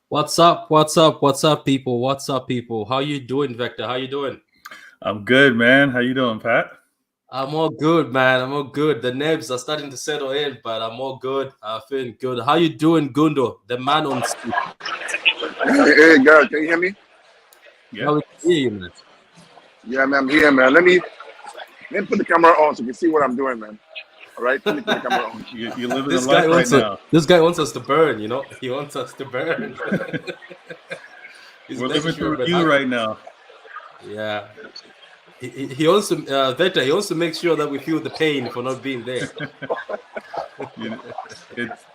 What's up? What's up? What's up, people? What's up, people? How you doing, Vector? How you doing? I'm good, man. How you doing, Pat? I'm all good, man. I'm all good. The nerves are starting to settle in, but I'm all good. I'm feeling good. How you doing, Gundo? The man on speed. Hey, girl, can you hear me? Yeah, Yeah. we can hear you, man. Yeah, man, I'm here, man. Let me put the camera on so you can see what I'm doing, man. All right, let me put the camera on. You're living the This guy life right wants us. now. This guy wants us to burn. He wants us to burn. He's We're living making sure, through but you right now. yeah. He wants to Vector. He wants to make sure that we feel the pain for not being there.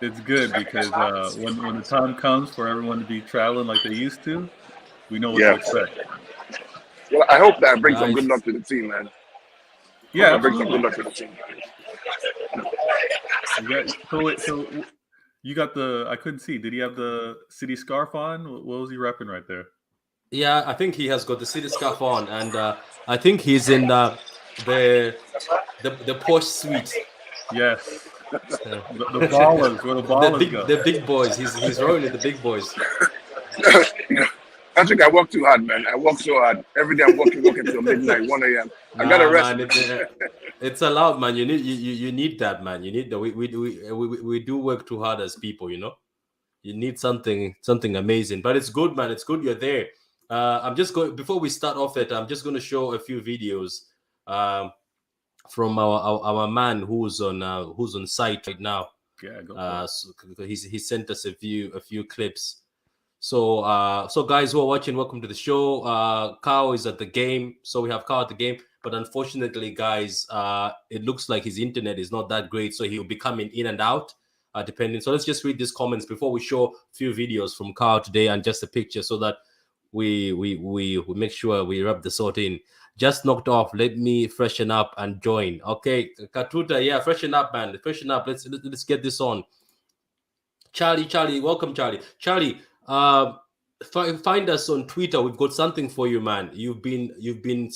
It's good because when the time comes for everyone to be traveling like they used to, we know what to Yeah. expect. Well, I hope that brings some good Guys, luck to the team, man. Hope Yeah, that brings some good absolutely. luck to the team. So you got the. I couldn't see. Did he have the city scarf on? What was he repping right there? yeah, I think he has got the city scarf on, and I think he's in the the posh suite. Yes, Uh, the ballers. Where the ballers go. the big boys. He's rolling the big boys. Patrick, I work too hard, man. I work so hard. Every day I'm working till midnight, 1 a.m. I got to Nah, rest, man, man. it's allowed, man. You need that, man. You need that. We do work too hard as people, you know. You need something amazing, but it's good, man. It's good you're there. I'm just going before we start off it. I'm just going to show a few videos from our man who's on site right now. Yeah, go for it. So he sent us a few clips. So guys who are watching, welcome to the show. Karl is at the game, so we have Karl at the game. But unfortunately, guys, it looks like his internet is not that great, so he'll be coming in and out, depending. So let's just read these comments before we show a few videos from Karl today and just a picture, so that we make sure we rub the salt in. Just knocked off. Let me freshen up and join. Okay, Katuta, yeah, freshen up, man. Freshen up. Let's get this on. Charlie, welcome, Charlie. Find us on Twitter. We've got something for you, man. You've been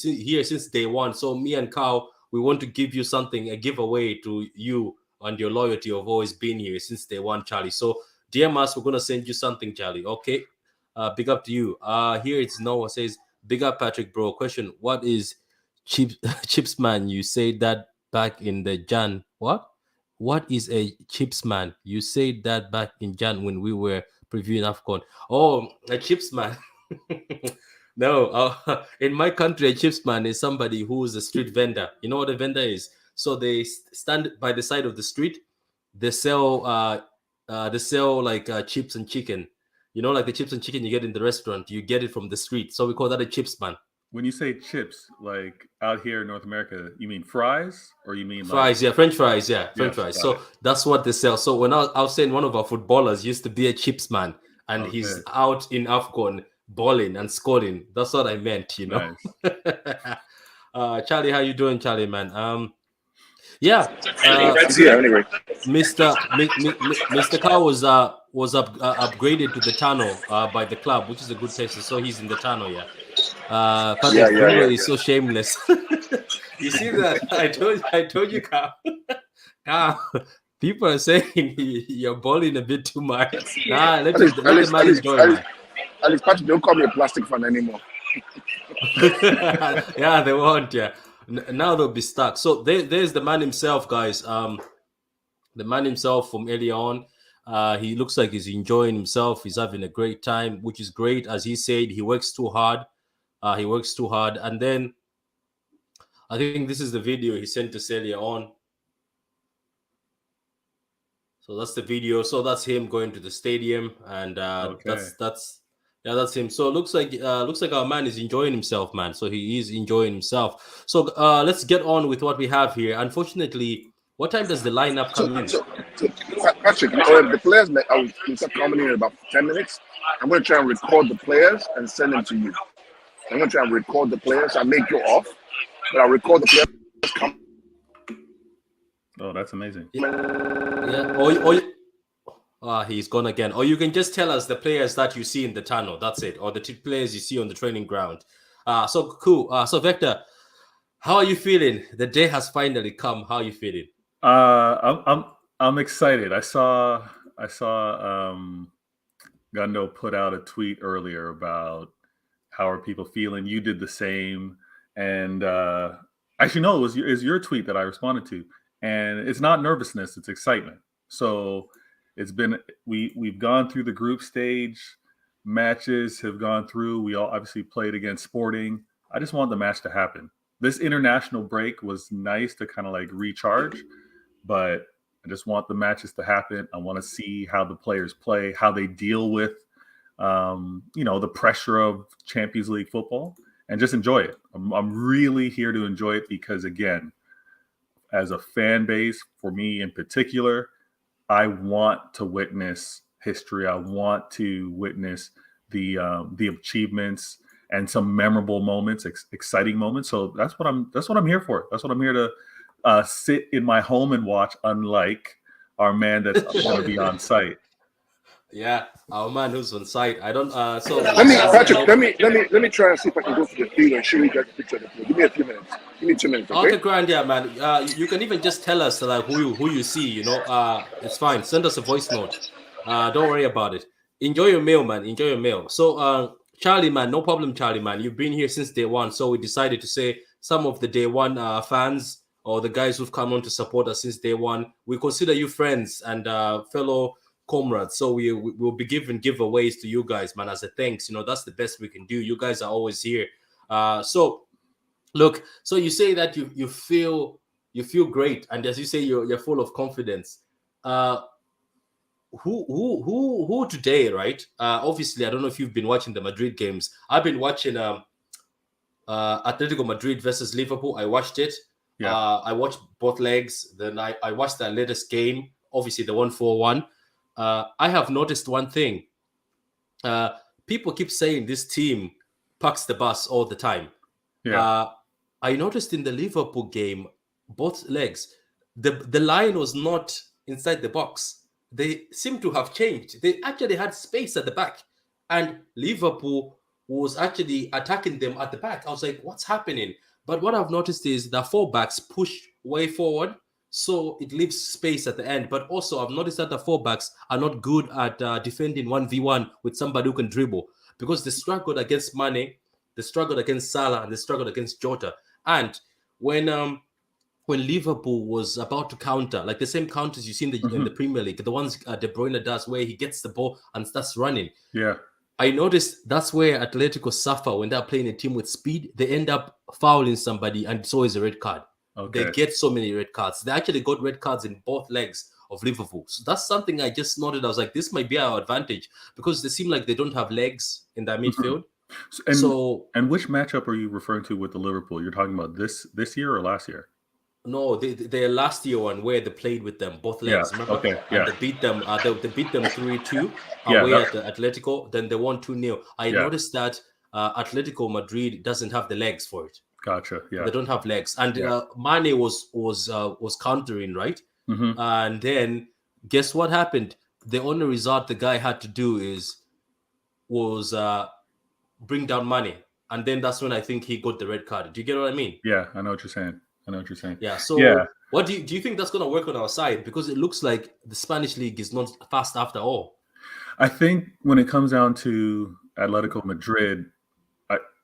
here since day one. So me and Karl, we want to give you something, a giveaway to you and your loyalty of always being here since day one, Charlie. So DM us. We're gonna send you something, Charlie. Okay. Big up to you. Here it's Noah says, big up, Patrick, bro. Question: what is chips? Chips, man? You say that back in the Jan. What is a chips man? You said that back in Jan when we were previewing AFCON. Oh, a chips man. No, in my country, a chips man is somebody who is a street vendor. You know what a vendor is? So they stand by the side of the street. They sell like chips and chicken. You know, like the chips and chicken you get in the restaurant. You get it from the street. So we call that a chips man. When you say chips, like out here in North America, you mean fries or you mean like Fries, yeah, French fries, yeah, French yes, fries. got it. So that's what they sell. So when I was saying one of our footballers used to be a chips man, and Okay, he's out in AFCON balling and scoring. That's what I meant, you know. nice. Charlie, how you doing, Charlie, man? Yeah, That's here, anyway. Mr. Carr was upgraded to the tunnel by the club, which is a good test. So he's in the tunnel, yeah. Yeah, Patrick yeah, Bruno yeah, is yeah. so shameless. You see that? I told you, Carl. Carl, people are saying you're balling a bit too much. Nah, At least, at let the least, man at least, enjoy, at least, man. at least, Patrick, don't call me a plastic fan anymore. Yeah, they won't. Yeah, now they'll be stuck. So there's the man himself, guys. The man himself from earlier on. He looks like he's enjoying himself. He's having a great time, which is great. As he said, he works too hard. He works too hard, and then I think this is the video he sent us earlier on. So that's the video. So that's him going to the stadium, and Okay. that's him. So it looks like our man is enjoying himself, man. So he is enjoying himself. So let's get on with what we have here. Unfortunately, what time does the lineup So, come in? Patrick, the players, will start coming in about 10 minutes. I'm going to try and record the players and send them to you. I'm going to try and record the players. I'll make you off, but I'll record the players coming. Oh, that's amazing. Yeah. He's gone again. Or you can just tell us the players that you see in the tunnel. That's it. Or the players you see on the training ground. So cool. So Vector, how are you feeling? The day has finally come. How are you feeling? I'm excited. I saw Gundo put out a tweet earlier about how are people feeling. You did the same, and actually, no, it was your tweet that I responded to, and it's not nervousness; it's excitement. So it's been we've gone through the group stage. Matches have gone through. We all obviously played against Sporting. I just want the match to happen. This international break was nice to kind of like recharge, but I just want the matches to happen. I want to see how the players play, how they deal with, the pressure of Champions League football, and just enjoy it. I'm really here to enjoy it because, again, as a fan base, for me in particular, I want to witness history. I want to witness the achievements and some memorable moments, exciting moments. So that's what I'm here for. That's what I'm here to sit in my home and watch. Unlike our man that's going to be on site. Yeah, our man who's on site. I don't. So Patrick, let me try and see if I can go to the field and show you guys a picture of the field. Give me a few minutes. Give me 2 minutes. Okay, grand, yeah, man. You can even just tell us like who you see. It's fine. Send us a voice note. Don't worry about it. Enjoy your meal, man. Enjoy your meal. So, Charlie, man, no problem, Charlie, man. You've been here since day one, so we decided to say some of the day one fans or the guys who've come on to support us since day one, we consider you friends and fellow comrades. So we'll be giving giveaways to you guys, man, as a thanks. That's the best we can do. You guys are always here. So look, so you say that you feel great, and as you say, you're full of confidence. Who today, right? Obviously, I don't know if you've been watching the Madrid games. I've been watching Atletico Madrid versus Liverpool. I watched it. Yeah. I watched both legs. Then I watched the latest game, obviously the 1-4-1. I have noticed one thing. People keep saying this team parks the bus all the time. Yeah. I noticed in the Liverpool game, both legs, the line was not inside the box. They seem to have changed. They actually had space at the back, and Liverpool was actually attacking them at the back. I was like, what's happening? But what I've noticed is the fullbacks push way forward, so it leaves space at the end. But also, I've noticed that the fullbacks are not good at defending 1v1 with somebody who can dribble, because they struggled against Mane, they struggled against Salah, and they struggled against Jota. And when Liverpool was about to counter, like the same counters you see in the Premier League, the ones De Bruyne does where he gets the ball and starts running. Yeah. I noticed that's where Atletico suffer when they're playing a team with speed. They end up fouling somebody, and it's always a red card. Okay. They get so many red cards. They actually got red cards in both legs of Liverpool. So that's something I just noted. I was like, this might be our advantage, because they seem like they don't have legs in their midfield. And which matchup are you referring to with the Liverpool? You're talking about this year or last year? No, their last year one where they played with them both legs. Yeah. Remember? Okay. And they beat them. They beat them 3-2 away at the Atletico. Then they won 2-0. I noticed that Atletico Madrid doesn't have the legs for it. Gotcha. Yeah. They don't have legs. And Mane was countering, right? Mm-hmm. And then guess what happened? The only result the guy had to do was bring down Mane, and then that's when I think he got the red card. Do you get what I mean? Yeah, I know what you're saying. Yeah. So what do you think that's going to work on our side? Because it looks like the Spanish league is not fast after all. I think when it comes down to Atletico Madrid,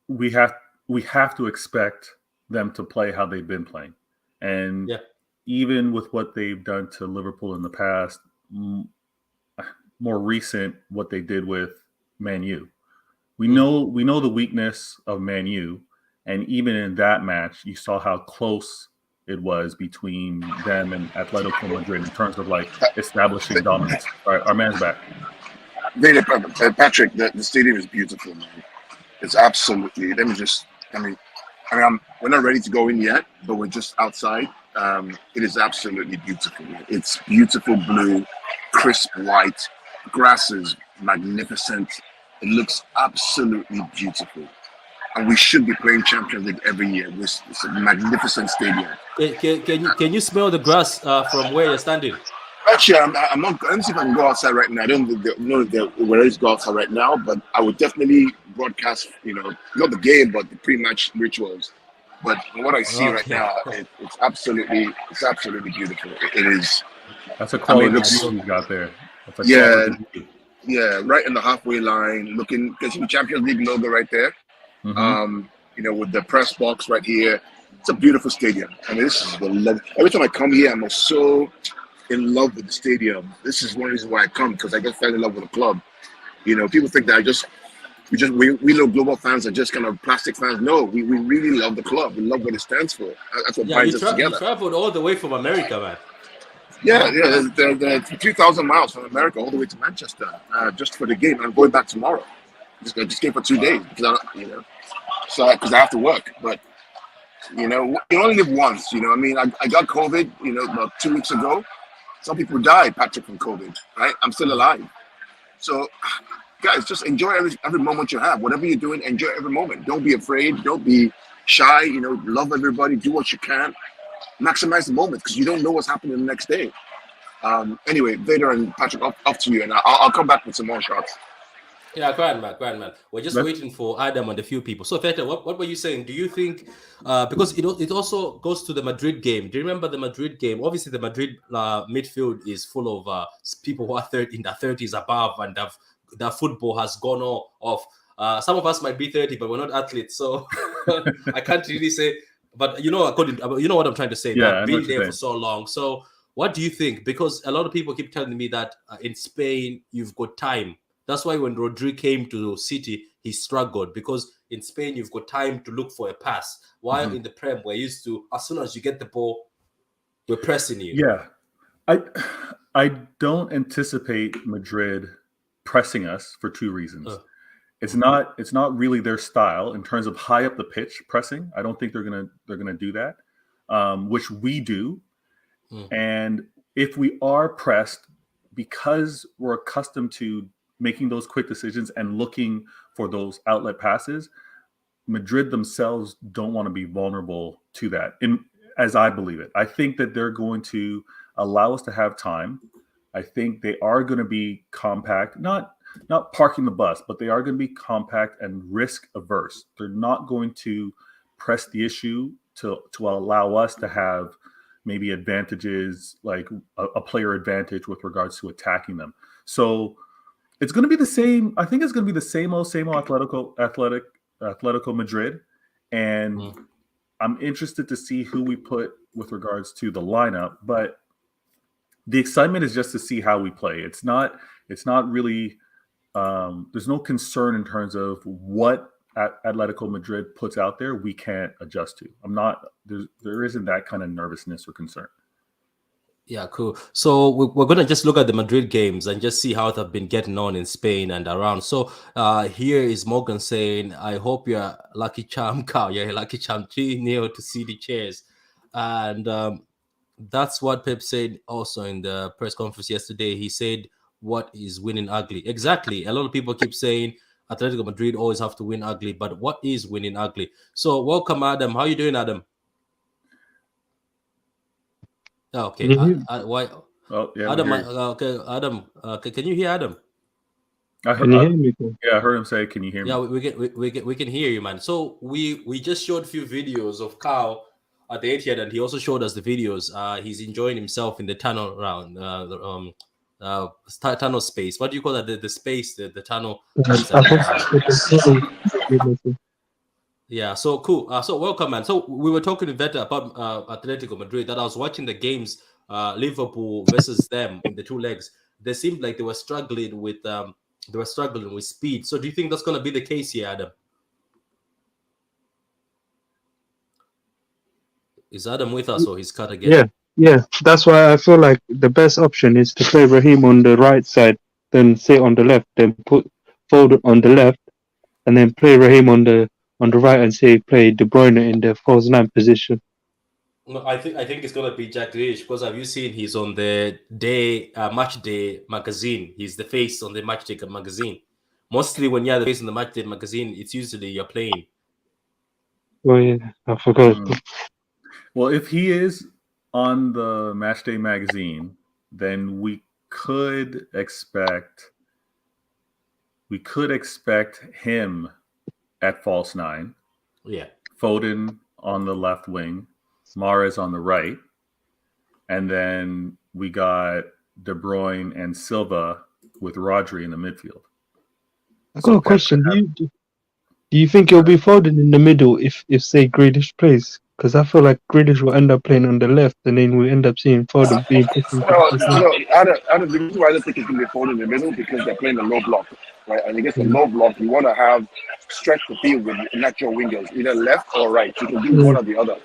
we have to expect them to play how they've been playing, and even with what they've done to Liverpool in the past, more recent what they did with Man U. We know the weakness of Man U. And even in that match, you saw how close it was between them and Atletico Madrid in terms of like establishing dominance. All right, our man's back. Patrick, the stadium is beautiful, man. It's absolutely. We're not ready to go in yet, but we're just outside. It is absolutely beautiful, man. It's beautiful blue, crisp white. Grass is magnificent. It looks absolutely beautiful. And we should be playing Champions League every year. It's a magnificent stadium. Can you smell the grass from where you're standing? Actually, I'm not. Let me see if I can go outside right now. I don't know if we're ready to go outside right now, but I would definitely broadcast. Not the game, but the pre-match rituals. But what I see right now, it's absolutely beautiful. It is. That's a quality view you got there. Yeah, right in the halfway line, looking because the Champions League logo right there. Mm-hmm. With the press box right here. It's a beautiful stadium. I mean, this is the love. Every time I come here, I'm so in love with the stadium. This is one reason why I come because I just fell in love with the club. People think that we little global fans are just kind of plastic fans. No, we really love the club. We love what it stands for. That's what Yeah, binds us you together. traveled all the way from America, man. Yeah, they're 3,000 miles from America all the way to Manchester just for the game. I'm going back tomorrow. Just came for 2 days because because I have to work. But you only live once. I mean, I got COVID. About 2 weeks ago. Some people died, Patrick, from COVID. Right? I'm still alive. So, guys, just enjoy every moment you have. Whatever you're doing, enjoy every moment. Don't be afraid. Don't be shy. Love everybody. Do what you can. Maximize the moment because you don't know what's happening the next day. Anyway, Vader and Patrick, up to you, and I'll come back with some more shots. Yeah, grand man. We're just waiting for Adam and a few people. So, Vader, what were you saying? Do you think, because it also goes to the Madrid game. Do you remember the Madrid game? Obviously, the Madrid midfield is full of people who are in their 30s above, and their football has gone off. Some of us might be 30, but we're not athletes, so I can't really say. But you know what I'm trying to say. Yeah, They've been there for so long. So, what do you think? Because a lot of people keep telling me that in Spain you've got time. That's why when Rodri came to City, he struggled because in Spain you've got time to look for a pass. While in the Prem, we're used to as soon as you get the ball, we're pressing you. Yeah, I don't anticipate Madrid pressing us for two reasons. It's not really their style in terms of high up the pitch pressing. I don't think they're gonna do that, which we do. And if we are pressed, because we're accustomed to making those quick decisions and looking for those outlet passes, Madrid themselves don't want to be vulnerable to that. As I believe it, I think that they're going to allow us to have time. I think they are going to be compact, not parking the bus, but they are going to be compact and risk averse. They're not going to press the issue to allow us to have maybe advantages, like a player advantage with regards to attacking them. So it's going to be the same. I think it's going to be the same old Atletico Madrid. And I'm interested to see who we put with regards to the lineup, but the excitement is just to see how we play. It's not really, there's no concern in terms of what Atletico Madrid puts out there we can't adjust to. There isn't that kind of nervousness or concern. Yeah, cool. So we're going to just look at the Madrid games and just see how they've been getting on in Spain and around. So here is Morgan saying, I hope you're lucky charm, Karl. You're a lucky charm, 3-0 to see the chairs. And that's what Pep said also in the press conference yesterday. He said, what is winning ugly? Exactly. A lot of people keep saying Atletico Madrid always have to win ugly, but what is winning ugly? So welcome, Adam. How you doing, Adam? Okay. Why? Oh, yeah, Adam. Okay, Adam. Can you hear Adam? Can you hear me? Yeah, I heard him say, "Can you hear me?" Yeah, we can hear you, man. So we just showed a few videos of Karl at the Etihad, and he also showed us the videos. He's enjoying himself in the tunnel around tunnel space. What do you call that? The space, the tunnel. Yeah, so cool. So welcome, man. So we were talking with Veta about Atletico Madrid. That I was watching the games, Liverpool versus them in the two legs. They seemed like they were struggling with speed. So do you think that's going to be the case here, Adam? Is Adam with us or he's cut again? Yeah. That's why I feel like the best option is to play Raheem on the right side, then sit on the left, then put Foden on the left, and then play Raheem on the right and say play De Bruyne in the false 9 position. No, I think it's gonna be Jack Grealish because have you seen he's on the match day magazine? He's the face on the match day magazine. Mostly when you're the face on the match day magazine, it's usually you're playing. Oh yeah, I forgot. Well, if he is on the match day magazine, then we could expect him at false 9. Yeah. Foden on the left wing, Mahrez on the right, and then we got De Bruyne and Silva with Rodri in the midfield. I So got a Pep question. could have- Do you think it'll be Foden in the middle if say Grealish plays? Because I feel like Grealish will end up playing on the left, and then we end up seeing Foden being pushed into Well, the you left. know, the reason why I don't think it's going to be Foden in the middle because they're playing a low block, right? And against a low block, you want to have stretch the field with natural wingers, either left or right. You can do one or the other.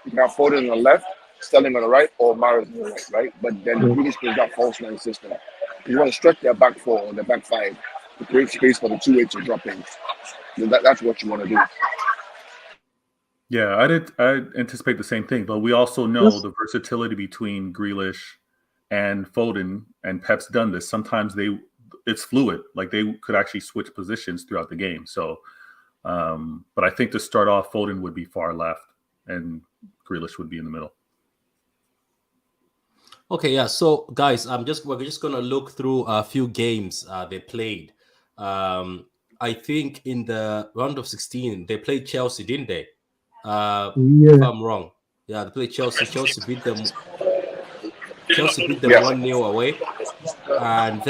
You can have Foden on the left, Sterling on the right, or Mahrez on the right, right? But then the Grealish plays that false nine system. You want to stretch their back four or their back five to create space for the 2-8 to drop in. So that's what you want to do. Yeah, I anticipate the same thing, but we also know the versatility between Grealish and Foden, and Pep's done this. Sometimes it's fluid, like they could actually switch positions throughout the game. So, but I think to start off, Foden would be far left, and Grealish would be in the middle. Okay, yeah. So, guys, we're just gonna look through a few games they played. I think in the round of 16 they played Chelsea, didn't they? If I'm wrong, yeah, they played Chelsea. Chelsea beat them. Chelsea beat them 1-0 away, and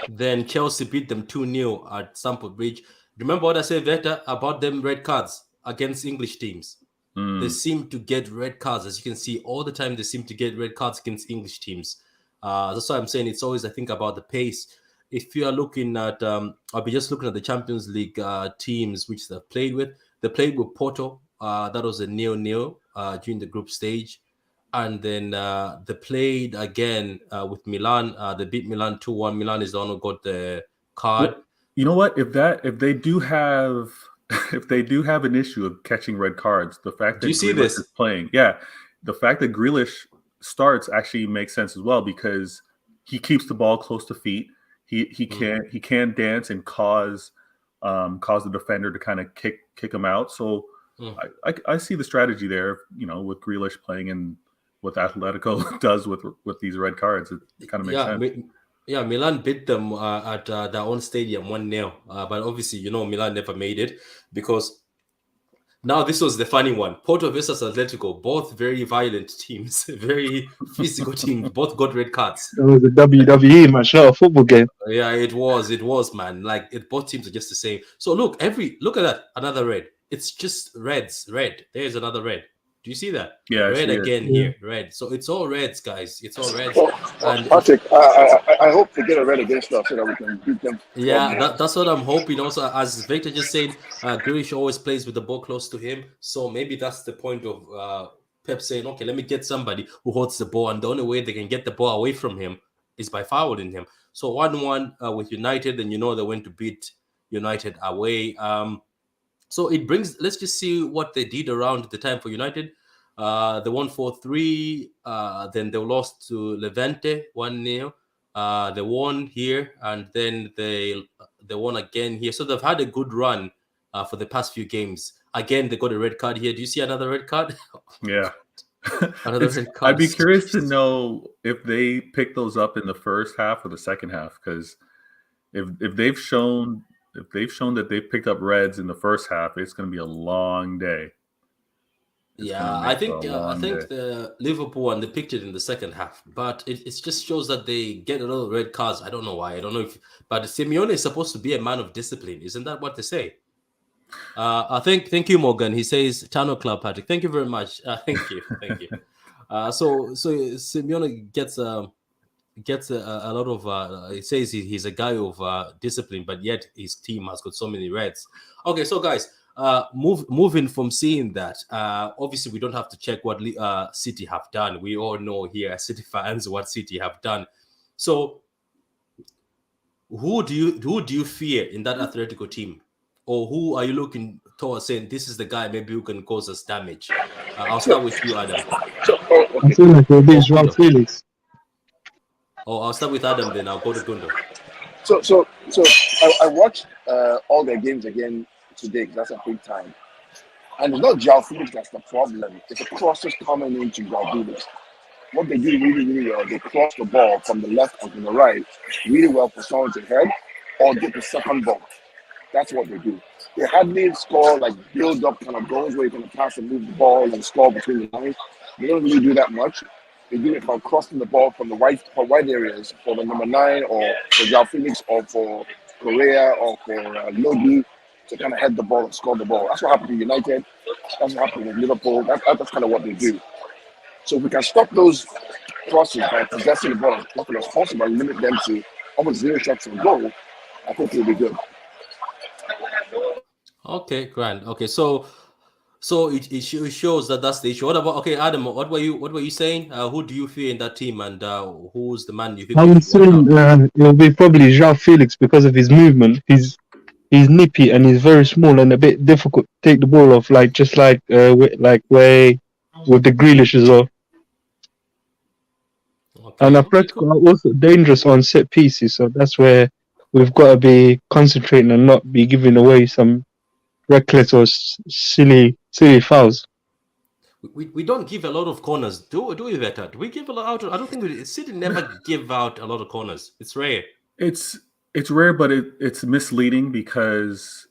then Chelsea beat them 2-0 at Stamford Bridge. Remember what I said, Veta, about them red cards against English teams? They seem to get red cards, as you can see all the time. They seem to get red cards against English teams. That's why I'm saying it's always, I think, about the pace. If you are looking at, I'll be just looking at the Champions League teams which they've played with. They played with Porto. That was a 0-0 during the group stage. And then they played again with Milan. They beat Milan 2-1. Milan is the one who got the card. Well, you know what? If they do have an issue of catching red cards, the fact that Grealish is playing, the fact that Grealish starts actually makes sense as well because he keeps the ball close to feet. He can dance and cause the defender to kind of kick him out. So I see the strategy there. You know, with Grealish playing in what Atletico does with these red cards, it kind of makes sense. Yeah, Milan beat them at their own stadium 1-0. But obviously, you know, Milan never made it because now this was the funny one. Porto versus Atletico, both very violent teams, very physical teams, both got red cards. It was a WWE match, not a football game. Yeah, it was, man. Like both teams are just the same. So look at that, another red. It's just reds, red. There's another red. Do you see that? Yeah, red again here, red. So it's all reds, guys. It's all reds. And Patrick, I hope to get a red against us so that we can beat them. Yeah, that's what I'm hoping. Also, as Victor just said, Grealish always plays with the ball close to him. So maybe that's the point of Pep saying, okay, let me get somebody who holds the ball. And the only way they can get the ball away from him is by fouling him. So 1-1 with United, and you know they went to beat United away. So it brings, let's just see what they did around the time for United. They won 4-3. Then they lost to Levante 1-0. They won here, and then they won again here. So they've had a good run for the past few games. Again, they got a red card here. Do you see another red card? Yeah. Another red card. I'd be curious to know if they pick those up in the first half or the second half, because if they've shown that they've picked up reds in the first half, it's going to be a long day. I think the Liverpool one, they picked it in the second half, but it just shows that they get a lot of red cards. I don't know why. I don't know but Simeone is supposed to be a man of discipline. Isn't that what they say? Thank you, Morgan. He says Tano Club, Patrick. Thank you very much. Thank you. So Simeone gets a lot of. He says he's a guy of discipline, but yet his team has got so many reds. Okay, so guys, moving from seeing that, obviously we don't have to check what City have done. We all know here as City fans what City have done. So, who do you fear in that Atletico team? Or who are you looking towards saying this is the guy maybe who can cause us damage? I'll start with you, Adam. I feel like it'll be Joao Felix. I'll start with Adam, then I'll go to Gundo. So I watched all their games again today because that's a big time. And it's not Joao Felix that's the problem. It's the crosses coming into Joao Felix. What they do really, really well, they cross the ball from the left and from the right really well for someone to head or get the second ball. That's what they do. They hardly score like build-up kind of goals where you can pass and move the ball and score between the lines. They don't really do that much. They do it from crossing the ball from the wide areas for the number 9 or for João Felix or for Correa or for Lodi to kind of head the ball and score the ball. That's what happened to United. That's what happened with Liverpool. That's kind of what they do. So if we can stop those crosses by possessing the ball as often as possible and limit them to almost 0 shots on goal, I think it'll be good. Okay, grand. Okay, so it shows that that's the issue. What about Adam? What were you saying? Who do you fear in that team, and who's the man you think? I would say it'll be probably João Felix because of his movement. He's nippy and he's very small and a bit difficult to take the ball off, like way with the Grealish as well. Okay. And Atletico are also dangerous on set pieces, so that's where we've got to be concentrating and not be giving away some reckless or silly fouls. We don't give a lot of corners, do we, Veta? Do we give a lot out? I don't think City never give out a lot of corners. It's rare. It's rare, but it's misleading because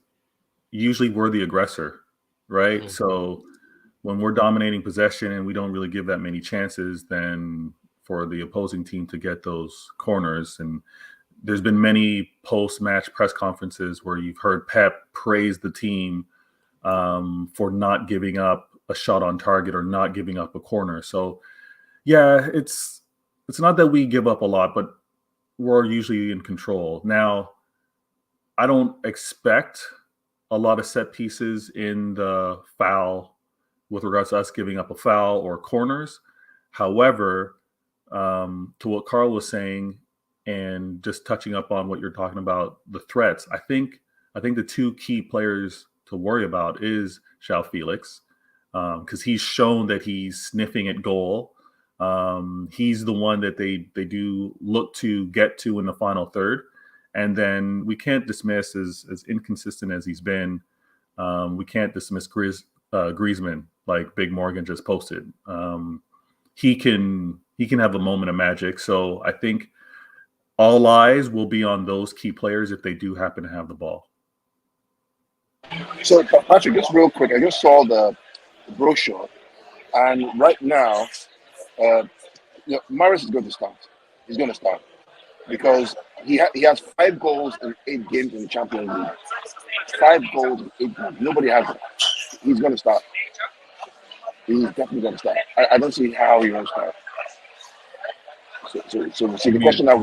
usually we're the aggressor, right? Mm-hmm. So when we're dominating possession and we don't really give that many chances, then for the opposing team to get those corners. And there's been many post-match press conferences where you've heard Pep praise the team for not giving up a shot on target or not giving up a corner. So yeah, it's not that we give up a lot, but we're usually in control. Now, I don't expect a lot of set pieces in the foul with regards to us giving up a foul or corners. However, to what Karl was saying, and just touching up on what you're talking about, the threats, I think the 2 key players to worry about is João Felix, because he's shown that he's sniffing at goal. He's the one that they do look to get to in the final third. And then we can't dismiss, as inconsistent as he's been, we can't dismiss Griezmann, like Big Morgan just posted. He can have a moment of magic. So I think all eyes will be on those key players if they do happen to have the ball. So Patrick, just real quick, I just saw the brochure, and right now, Maris is going to start. He's going to start because he has 5 goals in 8 games in the Champions League. 5 goals in 8 games. Nobody has it. He's going to start. He's definitely going to start. I don't see how he won't start. So the question now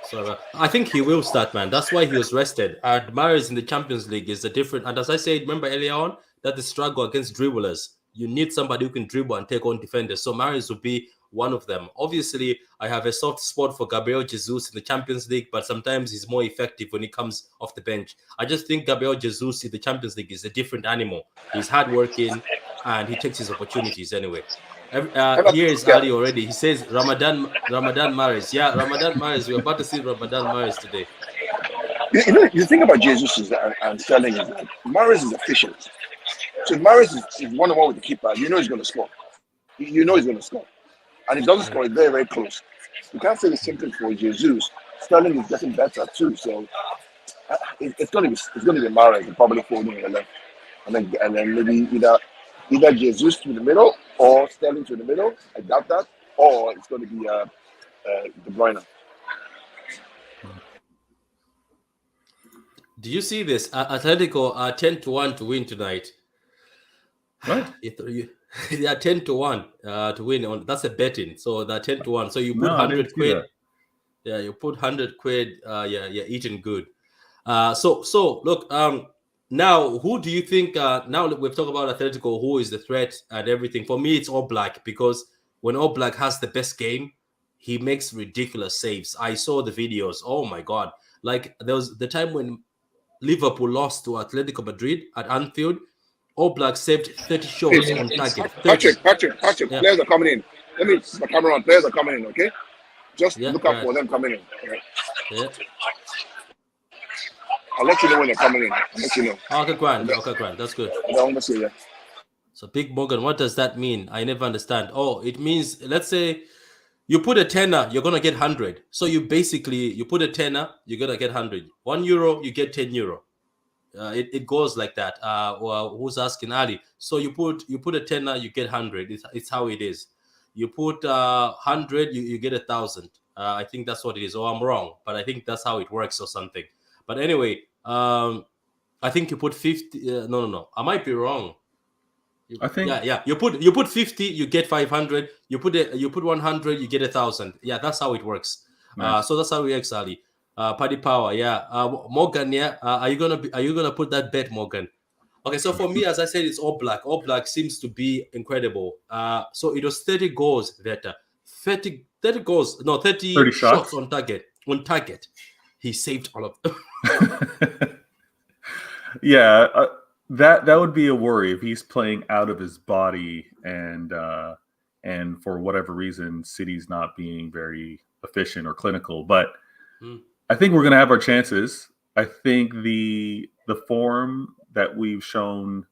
So I think he will start, man. That's why he was rested. Mahrez in the Champions League is a different. And as I said, remember earlier on, that the struggle against dribblers. You need somebody who can dribble and take on defenders. So Mahrez will be one of them. Obviously, I have a soft spot for Gabriel Jesus in the Champions League, but sometimes he's more effective when he comes off the bench. I just think Gabriel Jesus in the Champions League is a different animal. He's hardworking and he takes his opportunities anyway. Here is Ali already. He says Ramadan Mahrez. Yeah, Ramadan Mahrez. We're about to see Ramadan Mahrez today. You think about Jesus and Sterling is that Mahrez is efficient. So Mahrez is 1-on-1 with the keeper. You know he's going to score. You know he's going to score. And if he doesn't score, it's very, very close. You can't say the same thing for Jesus. Sterling is getting better too. So it's going to be Mahrez and probably folding in the left. And then maybe either Jesus to the middle or Sterling to the middle. I doubt that. Or it's going to be De Bruyne. Do you see this? Atletico are 10-1 to win tonight. What? They are 10-1 to win. That's a betting. So they're 10-1. So you put 100 quid. Yeah, you put 100 quid. You're eating good. So look. Now, who do you think? Now we've talked about Atletico. Who is the threat and everything? For me, it's Oblak, because when Oblak has the best game, he makes ridiculous saves. I saw the videos. Oh my God! Like there was the time when Liverpool lost to Atlectico Madrid at Anfield. Oblak saved 30 shots on target. Patrick, yeah. Players are coming in. Let me put my camera on. Players are coming in, okay? Just look out for them coming in. Yeah. I'll let you know when they're coming in. I'll let you know. Okay, grand. That's good. So, Big Morgan, what does that mean? I never understand. Oh, it means, let's say you put a tenner, you're going to get 100. So you put a tenner, you're going to get 100. €1, you get €10. It goes like that. Well, who's asking Ali? So you put a tenner, you get 100. It's how it is. You put 100, you get 1,000. I think that's what it is. Or I'm wrong, but I think that's how it works or something. But anyway, I think you put 50. No. I might be wrong. I think. Yeah. You put 50, you get 500. You put 100, you get 1,000. Yeah, that's how it works. Nice. So that's how it works, Ali. Paddy Power, yeah. Morgan, yeah. Are you gonna put that bet, Morgan? Okay, so for me, as I said, it's all black. All black seems to be incredible. So it was 30 goals, Veta. 30 goals, no, 30 shots on target. On target. He saved all of them. Yeah, that would be a worry if he's playing out of his body and for whatever reason, City's not being very efficient or clinical. But I think we're going to have our chances. I think the form that we've shown,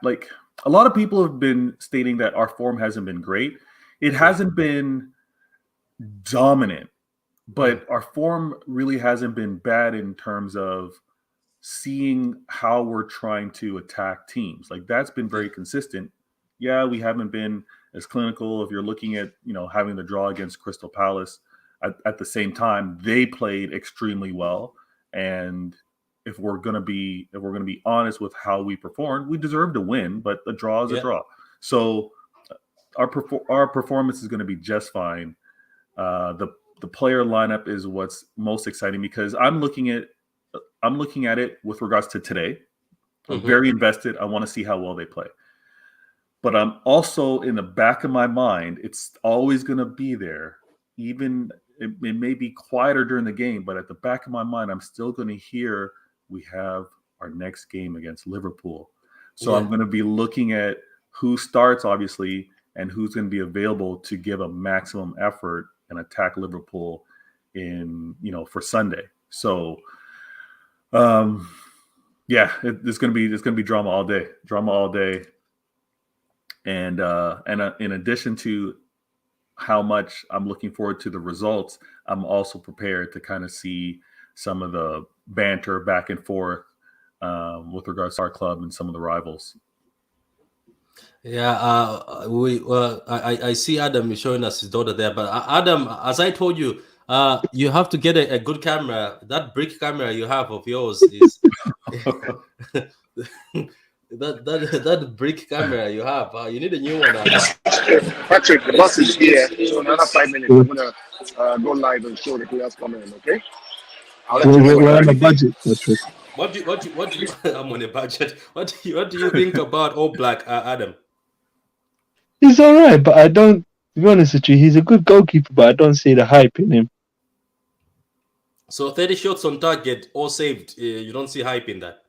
like a lot of people have been stating that our form hasn't been great. It hasn't been dominant, but our form really hasn't been bad in terms of seeing how we're trying to attack teams. Like that's been very consistent. Yeah, we haven't been as clinical. If you're looking at, having the draw against Crystal Palace, at the same time, they played extremely well. And if we're gonna be honest with how we performed, we deserve to win, but a draw is a draw. So our performance is going to be just fine. The player lineup is what's most exciting because I'm looking at it with regards to today. I'm very invested. I want to see how well they play. But I'm also in the back of my mind, it's always going to be there. Even it may be quieter during the game, but at the back of my mind, I'm still going to hear we have our next game against Liverpool. So I'm going to be looking at who starts, obviously, and who's going to be available to give a maximum effort and attack Liverpool for Sunday. So, there's going to be drama all day. And in addition to how much I'm looking forward to the results, I'm also prepared to kind of see some of the banter back and forth with regards to our club and some of the rivals. Yeah, I see Adam is showing us his daughter there, but Adam, as I told you, you have to get a good camera. That brick camera you have of yours is that brick camera you have. You need a new one. Patrick, the bus is here. So another 5 minutes, I'm gonna go live and show the players coming in. Okay? We're on a budget, Patrick. What do you I'm on a budget. What do you think about All Black, Adam? He's all right, but I don't. To be honest with you, he's a good goalkeeper, but I don't see the hype in him. So 30 shots on target, all saved. You don't see hype in that.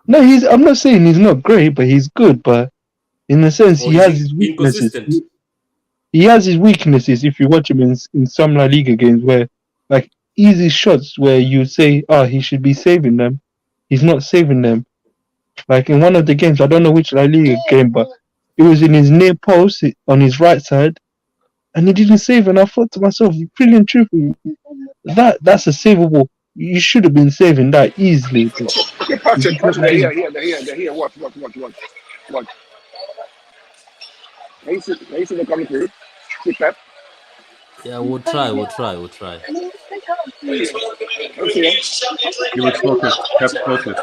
No, I'm not saying he's not great, but he's good. But in a sense, he has his weaknesses. He has his weaknesses. If you watch him in some La Liga games, where like easy shots, where you say, "Oh, he should be saving them," he's not saving them. Like in one of the games, I don't know which La Liga game, but it was in his near post on his right side, and he didn't save. And I thought to myself, brilliant, truthfully, that's a savable. You should have been saving that easily. Okay, Patrick, they're here. Watch. Can you see them coming through? See Pep? Yeah, we'll try. You look focused. Pep focused.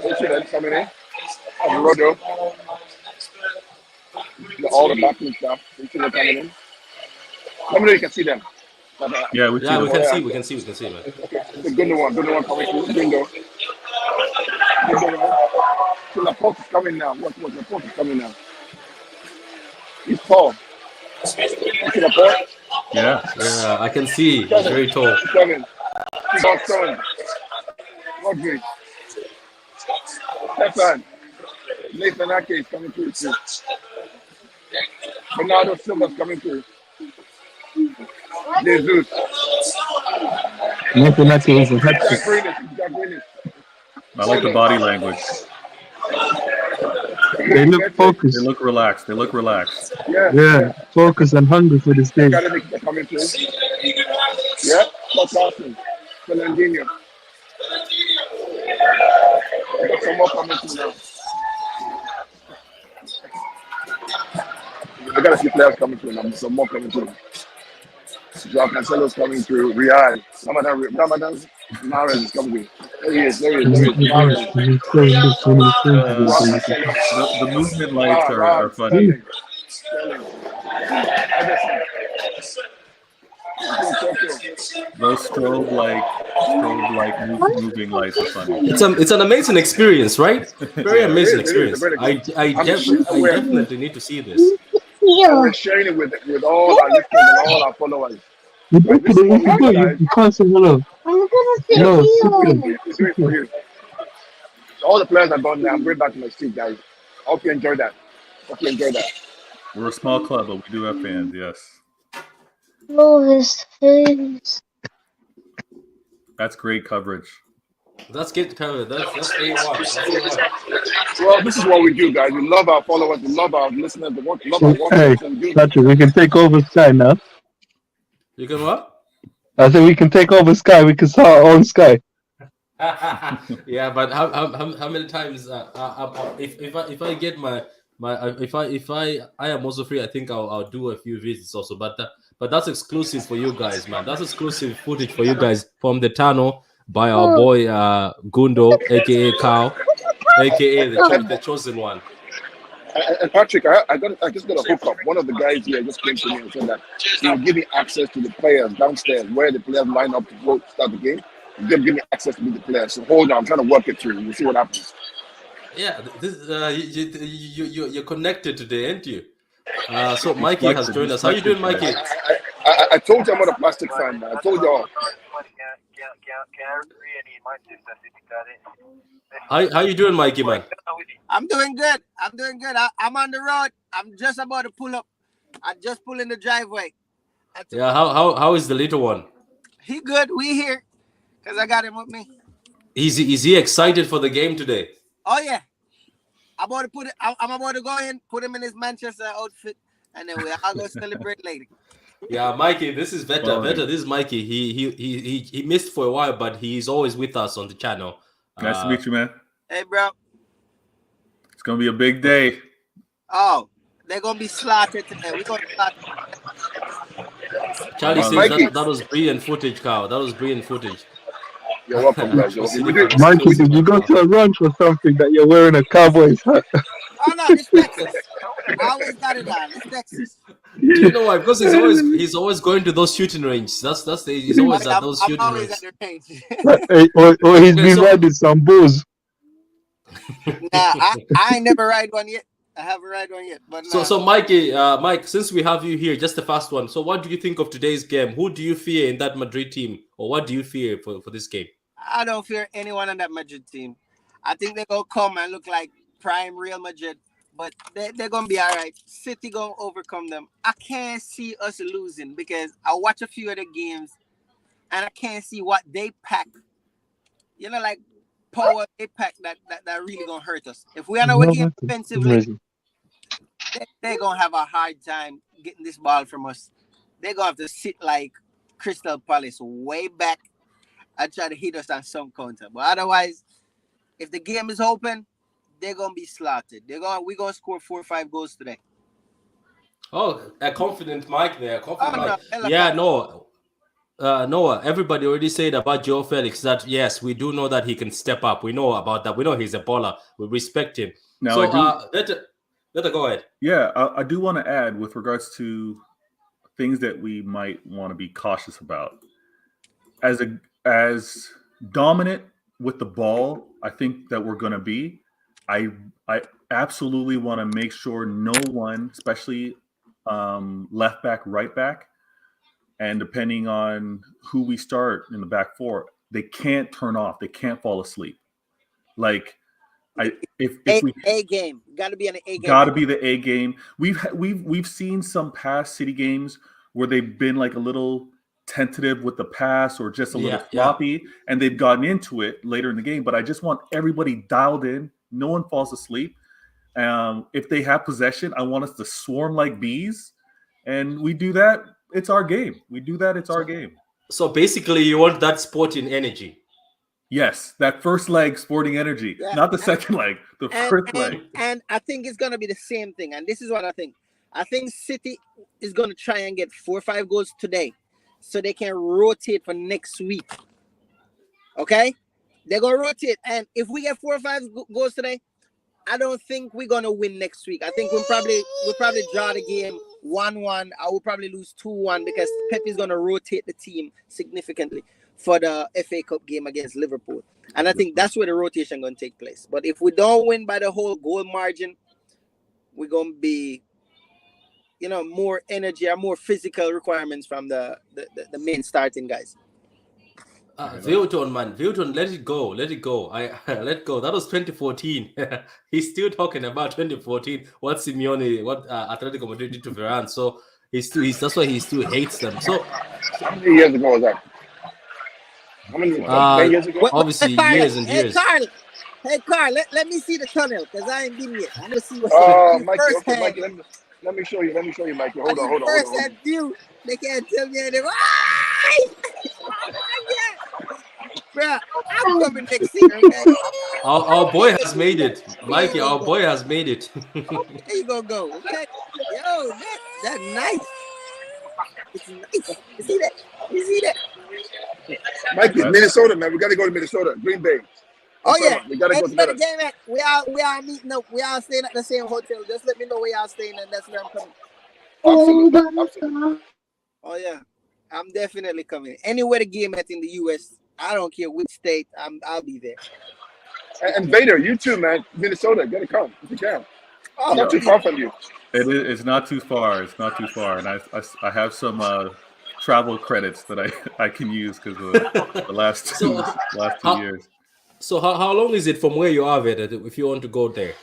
You see them coming in? Rodo. All the back and stuff. You see them coming in? Come here, you can see them. Yeah, we can see, man. Okay, the good one coming through. Bingo. So Laporte is coming now. Watch, Laporte is coming now. He's tall. You see Laporte? Yeah, I can see. He's very tall. He's coming. He's all coming. Rodri. Stefan. Nathan Ake is coming through too. Bernardo Silva's coming through. Jesus. Nathan Ake is a hat-trick. I like the body language. They look They focused. look relaxed. They look relaxed. Yeah, focused and hungry for this game. Academics are coming through. Yeah, that's awesome. Fernandinho. I got some more coming through now. I got a few players coming through now. Some more coming through. Joao Cancelo's coming through. Riyad. Ramadan Mahrez is coming through. There he is. Mahrez. The movement lights are funny. Those strobe like moving lights are funny. It's an amazing experience, right? Very amazing It is experience. very I cool. definitely need to see this. We're sharing it with all our listeners and all our followers. You Like, this is what we do, guys. you can't say hello. No, We do it for you. All the players are gone now. I'm going back to my seat, guys. Hope you enjoy that. We're a small club, but we do have fans. Yes, Oh, his face. that's great coverage. That's good covered. That's A1. That's A1. Well, this is what we do, guys. We love our followers. We love our listeners. We love our Hey, watchers. We do. Patrick, we can take over Sky now. You can what? I said we can take over Sky. We can start our own Sky. Yeah, but how many times if I get my if I am also free, I think I'll do a few visits also. But that's exclusive for you guys, man. That's exclusive footage for you guys from the tunnel by our boy Gundo, aka Karl, aka the chosen one. And Patrick, I just got a hookup. One of the guys here just came to me and said that he will give me access to the players downstairs where the players line up to go start the game. Give me access to be the players. So hold on, I'm trying to work it through. We'll see what happens. Yeah, you're connected today, aren't you? So Mikey has joined us. How you doing, Mikey? I told you I'm not a plastic fan. I told you all. How you doing, Mikey, man? I'm doing good. I'm on the road. I'm just about to pull up. I just pull in the driveway. Yeah, how is the little one? He good. We here. Because I got him with me. Is he excited for the game today? Oh yeah. I'm about to go in, put him in his Manchester outfit, and then we're all going to celebrate later. Yeah, Mikey, this is Veta. This is Mikey. He missed for a while, but he's always with us on the channel. Nice to meet you, man. Hey, bro. It's gonna be a big day. Oh, they're gonna be slaughtered today. We're gonna slaughter. Charlie says Mikey. that was brilliant footage, Karl. That was brilliant footage. You're welcome, guys. Mikey, did you go to a ranch or something that you're wearing a Cowboys hat? Oh no, it's Texas. I always got it on. It's Texas. You know why? Because he's always going to those shooting ranges. He's always at those shooting I'm always ranges. at their range. or he's Okay, been so- riding some bulls. Nah, I ain't never ride one yet. I haven't ride one yet. But nah. So Mikey, Mike, since we have you here, just the first one. So what do you think of today's game? Who do you fear in that Madrid team? Or what do you fear for this game? I don't fear anyone on that Madrid team. I think they're going to come and look like prime Real Madrid. But they're going to be all right. City going to overcome them. I can't see us losing because I watch a few of the games and I can't see what they pack. You know, like power they pack that really going to hurt us. If we are not working defensively, they're going to have a hard time getting this ball from us. They're going to have to sit like Crystal Palace way back and try to hit us on some counter. But otherwise, if the game is open, they're going to be slaughtered. We're going to score 4 or 5 goals today. Oh, a confident Mike there. No, Yeah, Noah, everybody already said about Joe Felix that, yes, we do know that he can step up. We know about that. We know he's a baller. We respect him. Now, So, better go ahead. Yeah, I do want to add with regards to things that we might want to be cautious about. As dominant with the ball, I think that we're going to be. I absolutely want to make sure no one, especially left back, right back, and depending on who we start in the back four, they can't turn off. They can't fall asleep. Like, if we A game, got to be an A game. Got to be the A game. We've seen some past City games where they've been like a little tentative with the pass or just a little floppy, and they've gotten into it later in the game. But I just want everybody dialed in. No one falls asleep. If they have possession, I want us to swarm like bees, and we do that. It's our game. We do that. It's our game. So basically, you want that sporting energy. Yes, that first leg, sporting energy, not the second leg, the first leg. And I think it's gonna be the same thing. And this is what I think. I think City is gonna try and get 4 or 5 goals today, so they can rotate for next week. Okay, they're gonna rotate, and if we get 4 or 5 goals today, I don't think we're gonna win next week. I think we'll probably draw the game 1-1. I will probably lose 2-1 because Pep is gonna rotate the team significantly for the FA Cup game against Liverpool. And I think that's where the rotation going to take place. But if we don't win by the whole goal margin, we're going to be, more energy or more physical requirements from the main starting guys. Vilton, man. Vilton, let it go. Let it go. Let go. That was 2014. He's still talking about 2014. What Simeone, what Atletico Madrid did to Varane. So that's why he still hates them. So how many years ago was that? How many 10 years ago? Obviously, years and years. Hey, Karl, let me see the tunnel because I ain't been yet. I'm gonna see what's Mikey, let me show you. Mikey. Hold on. First hand view, they can't tell me anything. Bro, I'm coming next year. Our boy has made it, Mikey. Our boy has made it. There you go. Okay, yo, that's nice. It's nice. You see that? Mikey, Minnesota, man. We got to go to Minnesota. Green Bay. Oh yeah, we got to go to Minnesota. We are meeting up. We are staying at the same hotel. Just let me know where y'all staying, and that's where I'm coming. Absolutely. Oh yeah, I'm definitely coming. Anywhere the game at in the US, I don't care which state. I'll be there. And Vader, you too, man. Minnesota, gotta come if you can. Oh, not too far from you. It's not too far. It's not too far, and I have some travel credits that I can use because of the last two years. So how long is it from where you are, Vader, if you want to go there?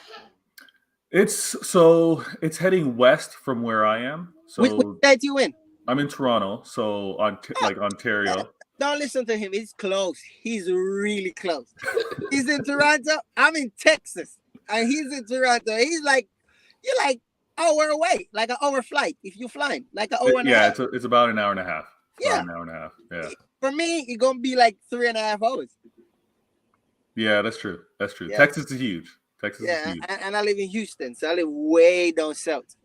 It's heading west from where I am. So which state you in? I'm in Toronto, so Ontario. Don't listen to him. He's close. He's really close. He's in Toronto. I'm in Texas, and he's in Toronto. He's like, you're like hour away, like an hour flight. If you're flying, like an hour and a half. It's about an hour and a half. Yeah, an hour and a half. Yeah. For me, it's gonna be like 3.5 hours. Yeah, that's true. Yeah. Texas is huge. Is huge. And I live in Houston, so I live way down south.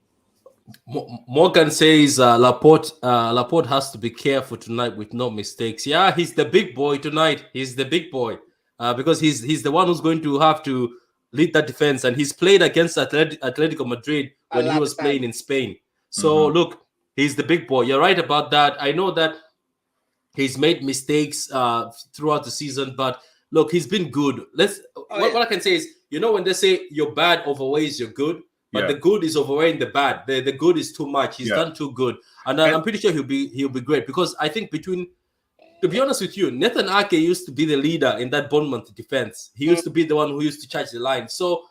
Morgan says Laporte has to be careful tonight with no mistakes. Yeah, he's the big boy tonight. He's the big boy because he's the one who's going to have to lead that defense, and he's played against Atletico Madrid when he was playing in Spain. So look, he's the big boy. You're right about that. I know that he's made mistakes throughout the season, but look, he's been good. What I can say is, when they say your bad overweighs your good, but the good is overweighing the bad. The good is too much. He's done too good, and I'm pretty sure he'll be great because I think to be honest with you, Nathan Ake used to be the leader in that Bournemouth defense. He used to be the one who used to charge the line. So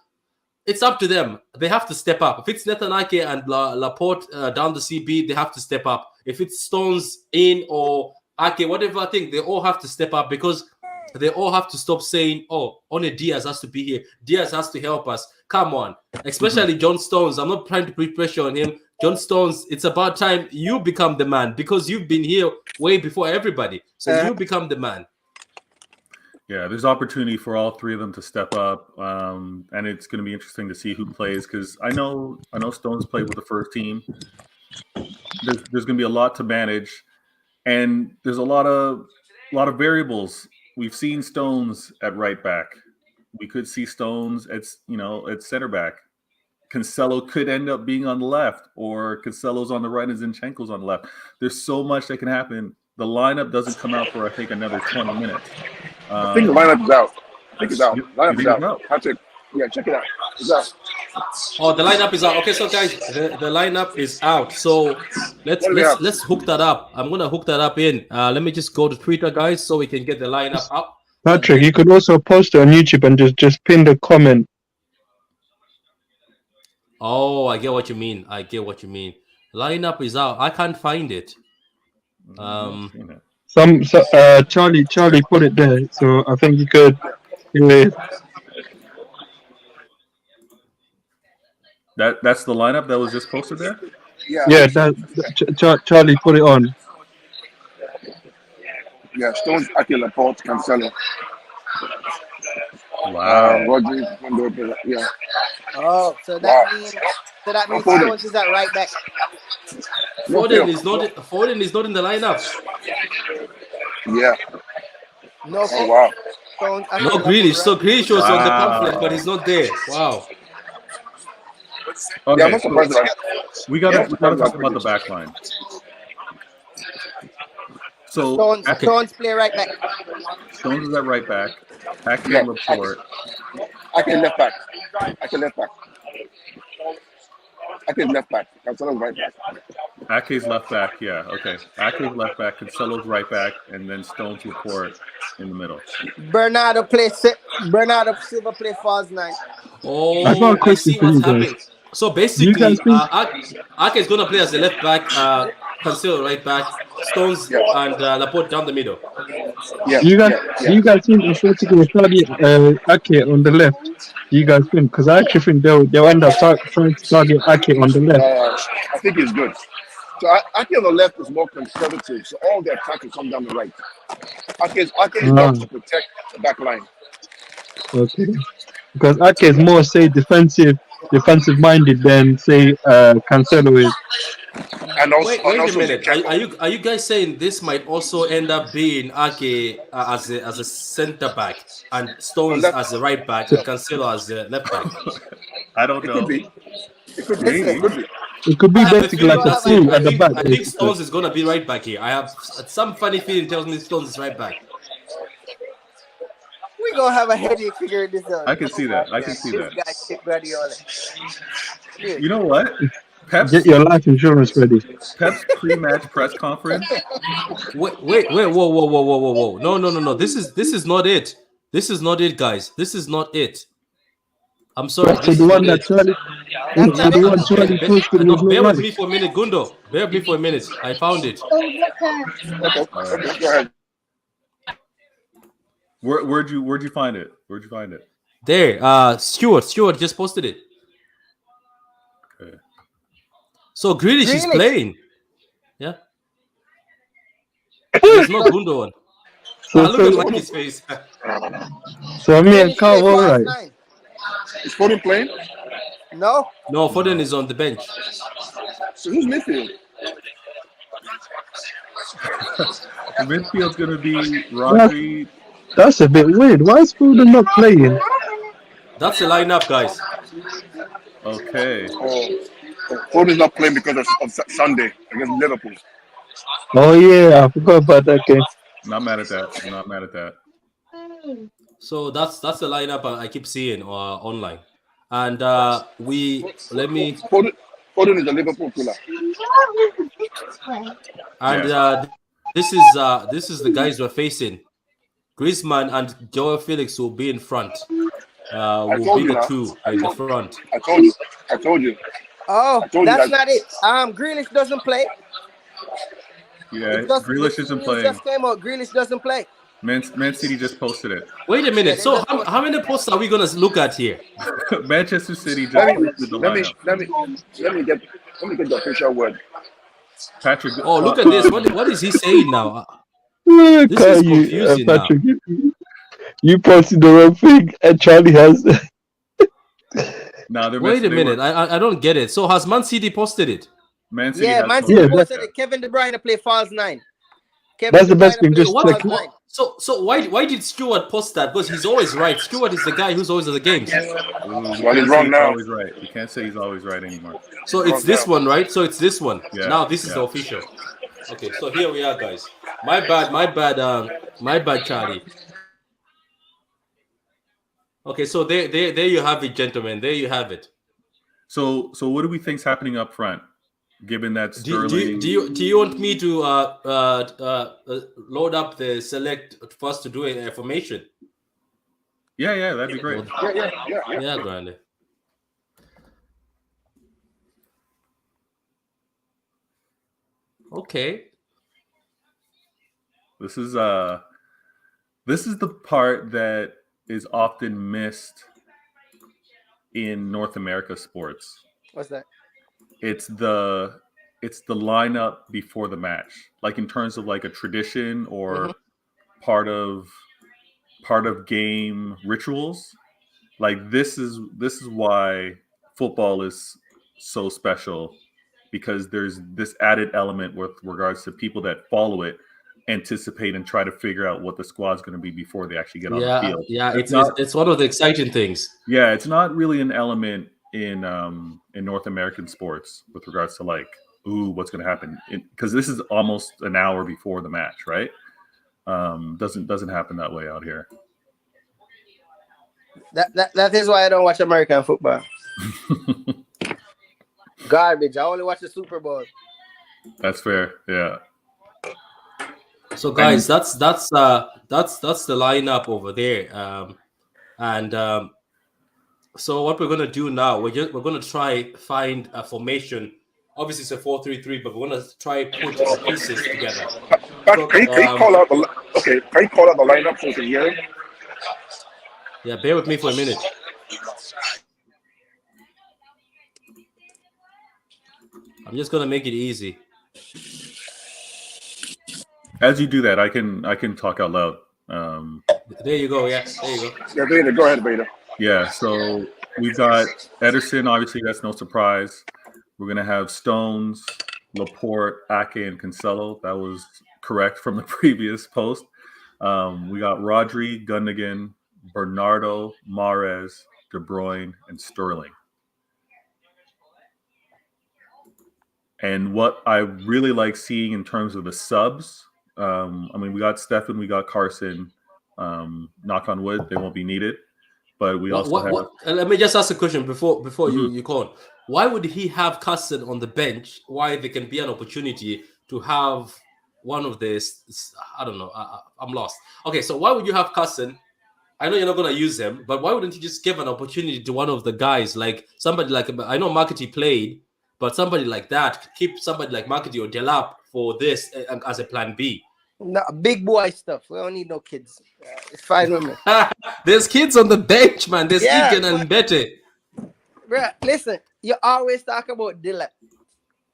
it's up to them. They have to step up. If it's Nathan Ake and Laporte down the CB, they have to step up. If it's Stones in or Ake, whatever, I think they all have to step up because they all have to stop saying, only Diaz has to be here. Diaz has to help us. Come on. Especially John Stones. I'm not trying to put pressure on him. John Stones, it's about time you become the man because you've been here way before everybody. So you become the man. Yeah, there's opportunity for all three of them to step up. And it's going to be interesting to see who plays because I know Stones played with the first team. There's going to be a lot to manage. And there's a lot of variables. We've seen Stones at right back. We could see Stones at center back. Cancelo could end up being on the left, or Cancelo's on the right and Zinchenko's on the left. There's so much that can happen. The lineup doesn't come out for I think another 20 minutes. I think the lineup is out. Lineup is out. Check it out. It's out. Oh, the lineup is out. Okay, so guys, the lineup is out. So let's hook that up. I'm gonna hook that up in. Let me just go to Twitter, guys, so we can get the lineup up. Patrick, you could also post it on YouTube and just pin the comment. Oh, I get what you mean. Lineup is out. I can't find it. Charlie put it there, so I think you could. That's the lineup that was just posted there. Yeah, Charlie put it on. Yeah, Stones, Ake, Laporte, Cancelo. Wow. Rodri, yeah. Oh, so Wow. that means Foden. Stones is at right back. No Foden fear. is not. Foden is not in the lineup. Yeah. No, Oh wow. Stones. Ake, No Laporte, Grealish. So right? Grealish was on the Wow. pamphlet, but he's not there. Wow. Yeah, I'm Okay, not surprised. we gotta talk surprised about the back line. So Stones, Okay. Stones play right back. Stones is at right back. Ake Yeah, Laporte. Ake left back. Ake left back. Ake left back. Cancelo's right back. Ake's left back. Yeah, okay. Ake's left back. Cancelo's right back, and then Stones Laporte in the middle. Bernardo Silva play false 9. I got a Oh, I question see for what's you guys. happening. So Do you basically, guys think? Ake is gonna play as the left back, Cancelo right back, Stones Yeah. and Laporte down the middle. Yeah. Do you guys? Yeah. Do you guys think Atletico will target Ake on the left? Do you guys think? Because I actually think they'll end up trying to target Ake on the left. I think he's good. So Ake on the left is more conservative, so all the attack will come down the right. Ake is there to protect the back line. Okay. Because Ake is more, say, defensive minded than, say, Cancelo is. And also, Wait and a also minute. Zinchenko. Are you guys saying this might also end up being Ake as a center back and Stones Left. as a right back and Cancelo as a left back? I don't It know. could be. It could be. Maybe. It could be. It could be I have a basically feeling like a that's three it. at the back. I think Basically. Stones is gonna be right back here. I have some funny feeling tells me Stones is right back. We gonna have a headache figuring this out. I can see that. I can see This that. guy, Pep Guardiola. You know what? Pep's Get your life insurance ready. pre-match press conference. Wait, whoa. No. This is not it. This is not it, guys. This is not it. I'm sorry. So This the is one not that it. Charlie, That's so not the it. one Charlie posted No, was not bear with right. me for a minute, Gundo. Bear with me for a minute. I found it. Okay. Okay. Go ahead. Where'd you find it? Where'd you find it? There. Stewart just posted it. Okay. So Grealish is Grealish. playing. Yeah. There's no Gundo one. Look at Mikey's face. So me and Grealish Karl, play all false right. 9. Is Foden playing? No, No, Foden is on the bench. So who's midfield? The midfield's gonna be Rodri. That's a bit weird. Why is Foden not playing? That's the lineup, guys. Okay. Foden's not playing because of Sunday against Liverpool. Oh yeah, I forgot about that game. Not mad at that. I'm not mad at that. So that's the lineup I keep seeing online. And let me Foden is a Liverpool killer. and this is the guys we're facing. Griezmann and Joao Felix will be in front. Will told be you the that. two in the front. I told you. oh, told you that's that. not it. Grealish doesn't play. Yeah, Just- Grealish the isn't news playing. Just came out. Grealish doesn't play. Man City just posted it. Wait a minute. they So just how many posts are we gonna look at here? Manchester City just Let me posted the let me lineup. get the official word. Patrick. Oh, look at this. What is he saying now? Look This at is you, confusing now. Patrick. You posted the wrong thing, and Charlie has. Nah, they're Wait a they minute. were- I don't get it. So has Man City posted it? Man City. Yeah, has Man posted City Yeah, posted it. Kevin De Bruyne play false 9. Kevin That's the De best Bruyne thing, play just false check- 9. So why did Stewart post that? Because he's always right. Stewart is the guy who's always at the games. You Well, he's can't say wrong now. Always right. You can't say he's always right anymore. So it's this one, right? So it's this one. Yeah, Now this is yeah. the official. Okay, so here we are, guys. My bad, Charlie. Okay, so there you have it, gentlemen. There you have it. So what do we think's happening up front? Given that Sterling. Do you want me to load up the select first to do a formation? Yeah, that'd be great. Yeah. Yeah, Grande. Okay. This is the part that is often missed in North America sports. What's that? It's the lineup before the match, like in terms of like a tradition or part of game rituals. Like this is why football is so special, because there's this added element with regards to people that follow it anticipate and try to figure out what the squad's going to be before they actually get on the field. It's one of the exciting things. Yeah, it's not really an element in North American sports with regards to like, ooh, what's going to happen, because this is almost an hour before the match, right? Doesn't happen that way out here. That is why I don't watch American football. Garbage. I only watch the Super Bowl. That's fair. Yeah. So guys, that's the lineup over there. So what we're gonna do now, we're gonna try find a formation. Obviously, it's a 4-3-3, but we're gonna try put the pieces together. Can you call out the lineup so we can hear it? Yeah, bear with me for a minute. I'm just gonna make it easy. As you do that, I can talk out loud. There you go. Yeah, there you go. Yeah, Vader, go ahead, Vader. Yeah, so we've got Ederson. Obviously, that's no surprise. We're gonna have Stones, Laporte, Ake, and Cancelo. That was correct from the previous post. We got Rodri, Gundogan, Bernardo, Mahrez, De Bruyne, and Sterling. And what I really like seeing in terms of the subs, I mean, we got Stefan, we got Carson. Knock on wood, they won't be needed. But we also have. Let me just ask a question before you call on. Why would he have Carson on the bench? Why there can be an opportunity to have one of this? I don't know. I'm lost. Okay, so why would you have Carson? I know you're not going to use him, but why wouldn't you just give an opportunity to one of the guys, like somebody like, I know Markety played, but somebody like that, keep somebody like Markety or Delap for this as a plan B. No, big boy stuff. We don't need no kids. It's fine with me. There's kids on the bench, man. There's Egan and Betty. Bruh, listen, you always talk about Dilap.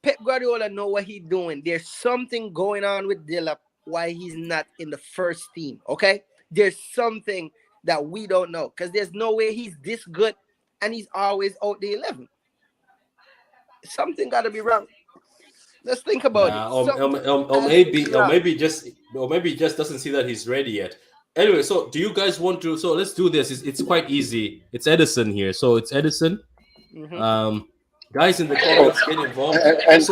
Pep Guardiola know what he's doing. There's something going on with Dilap why he's not in the first team, okay? There's something that we don't know, because there's no way he's this good and he's always out the 11. Something got to be wrong. Let's think about it. Or maybe just doesn't see that he's ready yet. Anyway, so do you guys want to? So let's do this. It's quite easy. It's Edison here. So it's Edison. Guys in the comments, get involved. And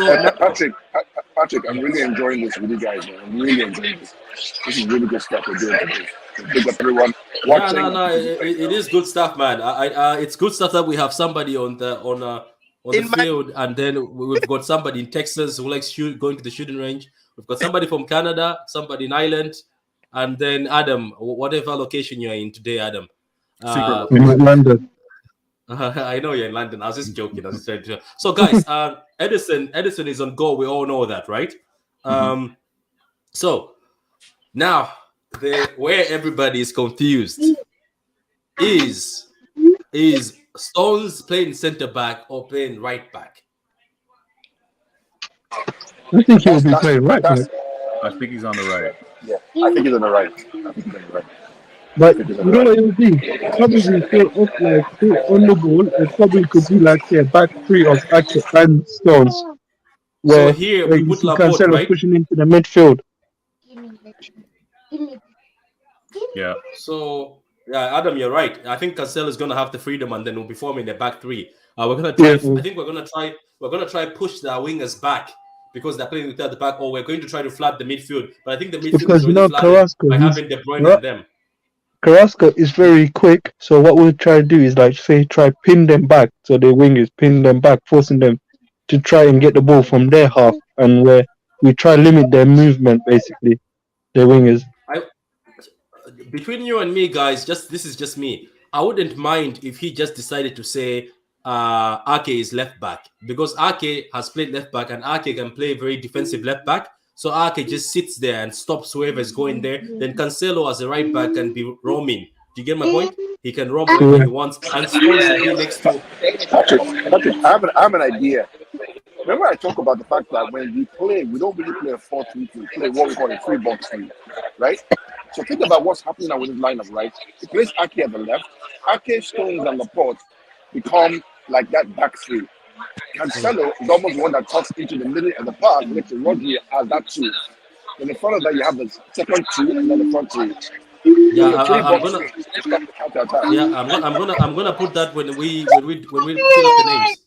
Patrick, I'm really enjoying this with you guys, man. I'm really enjoying this. This is really good stuff we're doing today. Big up everyone watching. No. It is good stuff, man. It's good stuff that we have somebody on the field, and then we've got somebody in Texas who likes going to the shooting range. We've got somebody from Canada, somebody in Ireland, and then Adam, whatever location you're in today, Adam. In London. I know you're in London. I was just joking. So, guys, Edison is on goal. We all know that, right? So now, where everybody is confused is Stones playing center back or playing right back? I think he'll be playing right back. I think he's on the right. Yeah, I think he's on the right. But you know what it would be? Probably still up like on the ball. It probably could be like a back three of Ake and Stones. Where, so here we put Laporte, right? Pushing into the midfield. Yeah. So Adam, you're right. I think Cancelo is gonna have the freedom, and then we'll be forming the back three. We're gonna try. I think we're gonna try push the wingers back because they're playing with the back, or we're going to try to flood the midfield. But I think the midfield is going to flood by having De Bruyne and them. Carrasco is very quick, so what we'll try to do is try pin them back, so the wingers pin them back, forcing them to try and get the ball from their half, and where we try to limit their movement, basically, the wingers. Between you and me, guys, this is just me. I wouldn't mind if he just decided to say Ake is left back, because Ake has played left back and Ake can play very defensive left back. So Ake just sits there and stops whoever is going there. Then Cancelo as a right back can be roaming Do you get my point? He can roam wherever he wants, and Stones will be next to. Patrick, I have an idea. Remember, I talk about the fact that when we play, we don't really play a 4-3-3. We play what we call a 3-box-3, right? So think about what's happening now with this lineup, right? He plays Ake at the left. Ake, Stones, and Laporte become like that back three. Cancelo is almost one that tucks into the middle of the park next to Rodri as that two. Then in front of that, you have the second two and then the front three. Yeah, So I'm gonna. Yeah, I'm gonna put that when we fill up the names.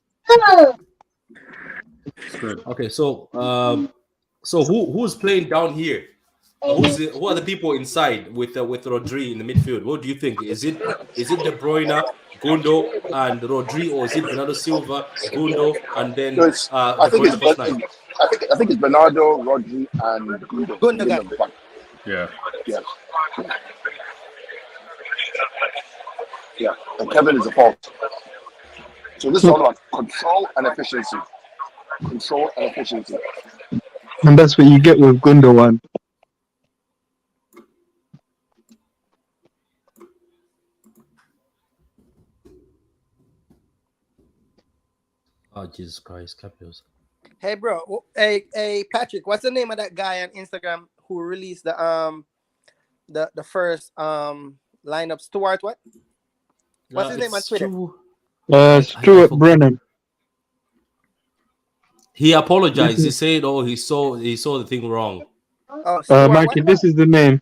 Good. Okay, so who's playing down here? Who are the people inside with Rodri in the midfield? What do you think? Is it De Bruyne, Gundo, and Rodri, or is it Bernardo Silva, Gundo, and then De Bruyne first nine? I think it's Bernardo, Rodri, and Gundo. Gundogan. Yeah. Yeah, and Kevin is a fault. So this is all about control and efficiency. Control and efficiency. And that's what you get with Gundogan. Oh Jesus Christ, Capitals. Hey, bro. Hey, Patrick. What's the name of that guy on Instagram who released the first lineup? Stuart, what? What's his name on Twitter? Stuart Brennan. He apologized. He said, "Oh, he saw the thing wrong." Oh, Stuart, Mikey, this is the name.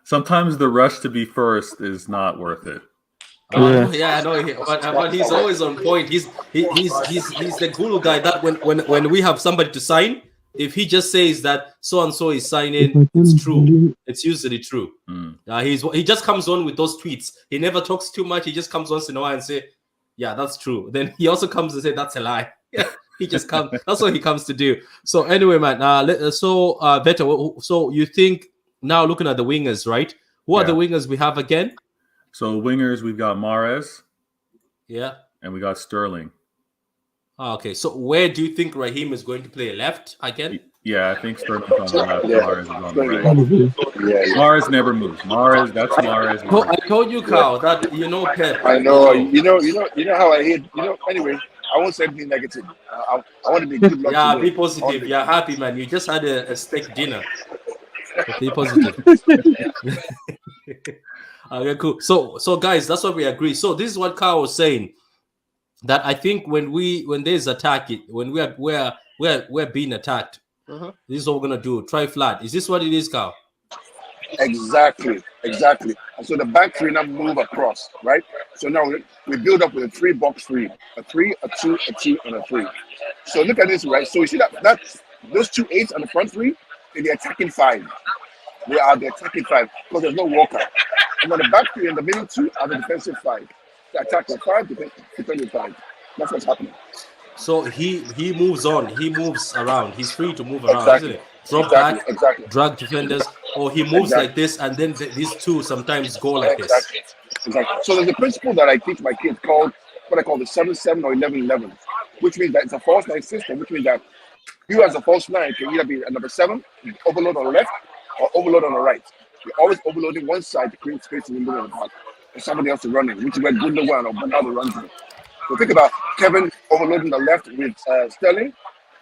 Sometimes the rush to be first is not worth it. Yeah, I know. But he's always on point. He's the cool guy that when we have somebody to sign, if he just says that so and so is signing, it's true. It's usually true. He just comes on with those tweets. He never talks too much. He just comes once in a while and say, "Yeah, that's true." Then he also comes and say, "That's a lie." He just comes. That's what he comes to do. So anyway, man. Vetter. So you think now looking at the wingers, right? Who are the wingers we have again? So wingers, we've got Mahrez. Yeah. And we got Sterling. Okay. So where do you think Raheem is going to play? Left again? Yeah, I think Sterling's on the left. Mahrez is on the right. Mahrez never moves. That's Mahrez. I told you, Karl, that you know Pep. I know. You know how I hate. Anyway, I won't say anything negative. I want to be good luck. Yeah, be positive. You're happy, man. You just had a steak dinner. Be positive. Okay, cool. So guys, that's what we agree. So this is what Karl was saying. That I think when there's attack, when we're being attacked, this is what we're gonna do. Try flat. Is this what it is, Karl? Exactly. And so the back three now move across, right? So now we build up with a 3-box-3, a 3, a 2, a 2, and a 3. So look at this, right? So you see that's those 2 8s on the front three, they're the attacking 5. They are the attacking 5 because there's no Walker. And on the back three and the middle 2 are the defensive 5. The attacking 5, defensive 5. That's what's happening. So he moves on. He moves around. He's free to move around, isn't it? Drop back, drag defenders, or he moves like this, and then these two sometimes go like this. Exactly. So there's a principle that I teach my kids called what I call the 7-7 or 11-11, which means that it's a false 9 system, which means that you as a false 9 can either be a number 7, overload on the left, or overload on the right. You're always overloading one side to create space in the middle of the park, and somebody else to run in, which is where Gundogan or Bernardo runs in. So think about Kevin overloading the left with Sterling,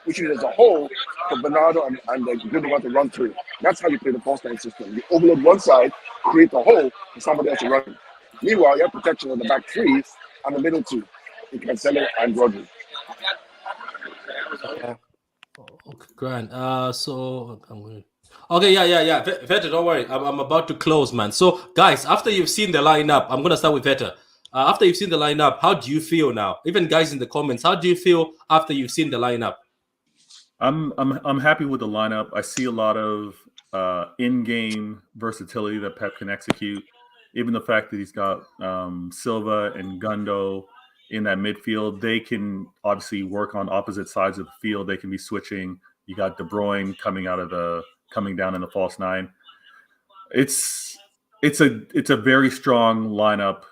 which means there's a hole for Bernardo and Gundogan to run through. That's how you play the false 9 system. You overload one side, create a hole for somebody else to run in. Meanwhile, you have protection on the back 3 and the middle 2, in Cancelo and Rodri. Okay, grand. So I'm going to... Okay, yeah. Vetter, don't worry. I'm about to close, man. So, guys, after you've seen the lineup, I'm gonna start with Vetter. After you've seen the lineup, how do you feel now? Even guys in the comments, how do you feel after you've seen the lineup? I'm happy with the lineup. I see a lot of in-game versatility that Pep can execute. Even the fact that he's got Silva and Gundo in that midfield, they can obviously work on opposite sides of the field. They can be switching. You got De Bruyne coming down in the false 9. It's a very strong lineup.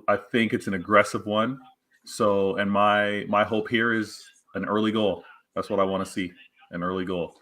I think it's an aggressive one. So, and my hope here is an early goal. That's what I want to see, an early goal.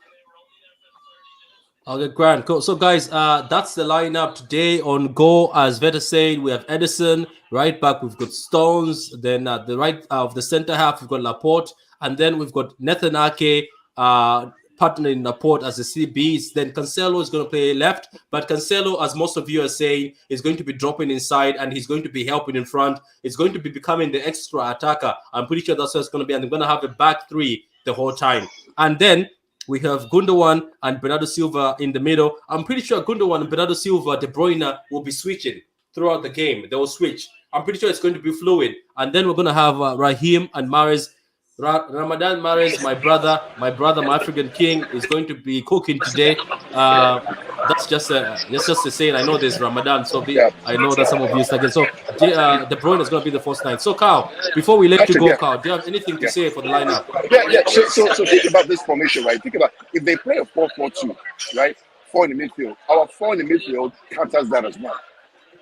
Okay, grand. Cool. So, guys, that's the lineup today on goal. As Veta said, we have Edison. Right back, we've got Stones. Then at the right of the center half, we've got Laporte. And then we've got Nathan Ake partnering Laporte as the CBs. Then Cancelo is going to play left. But Cancelo, as most of you are saying, is going to be dropping inside and he's going to be helping in front. It's going to be becoming the extra attacker. I'm pretty sure that's what it's going to be. And they're going to have a back three the whole time. And then we have Gundogan and Bernardo Silva in the middle. I'm pretty sure Gundogan and Bernardo Silva, De Bruyne will be switching throughout the game. They will switch. I'm pretty sure it's going to be fluid. And then we're going to have Raheem and Mahrez. Ramadan Mahrez, my brother, my African king, is going to be cooking today. That's just a saying. I know there's Ramadan, so I know that some of you are thinking. So De Bruyne is going to be the first 9. So Karl, before we let you go, Karl, do you have anything to say for the lineup? Yeah. So think about this formation, right? Think about if they play a 4-4-2, right? 4 in the midfield. Our 4 in the midfield counters that as well.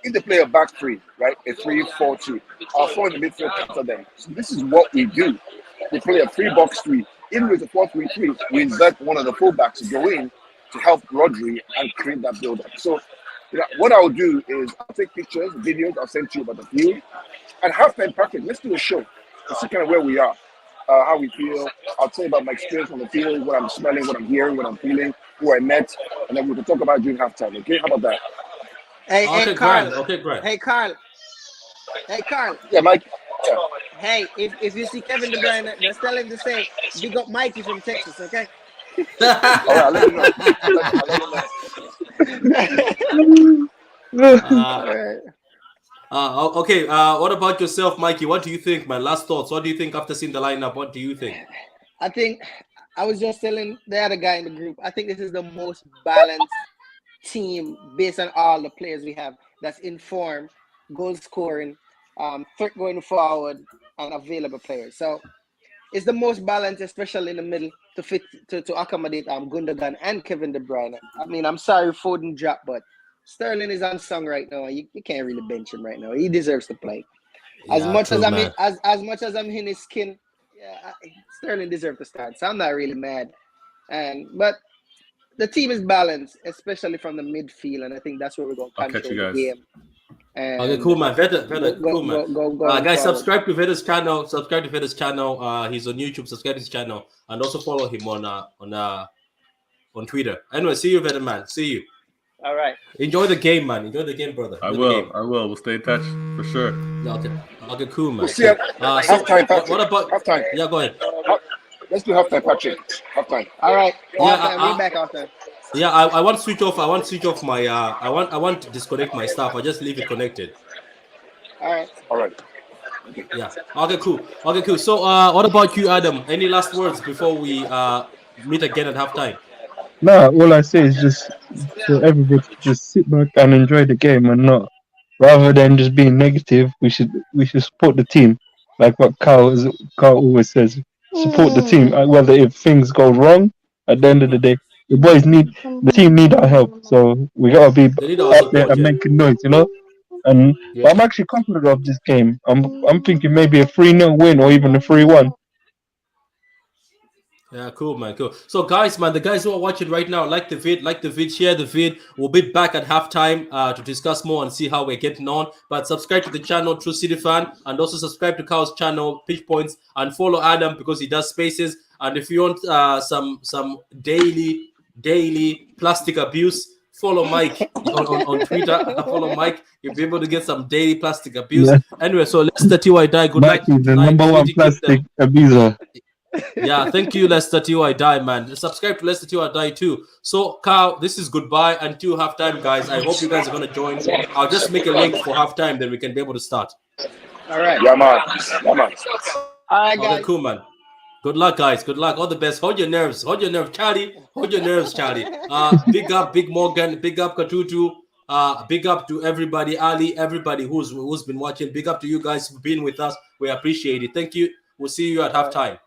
If they play a back three, right? A 3-4-2, our 4 in the midfield counter them. So this is what we do. We play a 3-box-3. Even with a 4-3-3, we insert one of the fullbacks to go in to help Rodri and create that build-up. So, what I'll do is I'll take pictures, videos, I'll send to you about the field. And halftime practice, let's do a show. Let's see kind of where we are, how we feel. I'll tell you about my experience on the field, what I'm smelling, what I'm hearing, what I'm feeling, who I met, and then we can talk about during halftime. Okay, how about that? Hey, Karl. Okay, great. Hey, Karl. Yeah, Mike. Yeah. Hey, if you see Kevin De Bruyne, just tell him to say, big up Mikey from Texas, okay? All right, I'll let you know. Okay. What about yourself, Mikey? What do you think, man? Last thoughts. What do you think after seeing the lineup? What do you think? I think I was just telling the other guy in the group, I think this is the most balanced team based on all the players we have that's in form, goal scoring, threat going forward, and available players. So it's the most balanced, especially in the middle, to fit to accommodate Gundogan and Kevin De Bruyne. I mean, I'm sorry Foden dropped, but Sterling is unsung right now. You can't really bench him right now. He deserves to play. As much as I'm in his skin, Sterling deserves to start. So I'm not really mad. But the team is balanced, especially from the midfield, and I think that's where we're going to control the game. Okay, cool, man. Veta, cool, man. Go guys, subscribe to Veta's channel. He's on YouTube. Subscribe to his channel, and also follow him on Twitter. Anyway, see you, Veta, man. See you. All right. Enjoy the game, man. Enjoy the game, brother. I will. We'll stay in touch for sure. Okay, cool, man. We'll see halftime, Patrick. What about halftime? Yeah, go ahead. Let's do halftime, Patrick. Halftime. All right. Yeah, we're back after. Yeah, I want to switch off. I want to switch off my. I want to disconnect my stuff. I just leave it connected. All right. Yeah. Okay, cool. So, what about you, Adam? Any last words before we meet again at halftime? No, all I say is just for everybody to just sit back and enjoy the game, and not rather than just being negative. We should support the team, like what Karl always says. Support the team, whether if things go wrong. At the end of the day, the team need our help. So we gotta be out there and making noise, And but I'm actually confident of this game. I'm thinking maybe a 3-0 win or even a 3-1. Yeah, cool, man. Cool. So, guys, man, the guys who are watching right now, like the vid, share the vid. We'll be back at halftime to discuss more and see how we're getting on. But subscribe to the channel, True City Fan, and also subscribe to Karl's channel, Pitch Points, and follow Adam because he does spaces. And if you want some daily plastic abuse, follow Mike on Twitter. Follow Mike. You'll be able to get some daily plastic abuse. Yeah. Anyway, so Leicester TY die. Good night. Mike is the number one plastic abuser. Yeah, thank you, Leicester TY die, man. Subscribe to Leicester TY die too. So, Karl, this is goodbye until halftime, guys. I hope you guys are going to join. I'll just make a link for halftime, then we can be able to start. All right. Yeah, man. All right, guys. Okay, cool, man. Good luck, guys. Good luck. All the best. Hold your nerves, Charlie. Hold your nerves, Charlie. Big up, Big Morgan. Big up, Katutu. Big up to everybody, Ali, everybody who's been watching. Big up to you guys for being with us. We appreciate it. Thank you. We'll see you at halftime.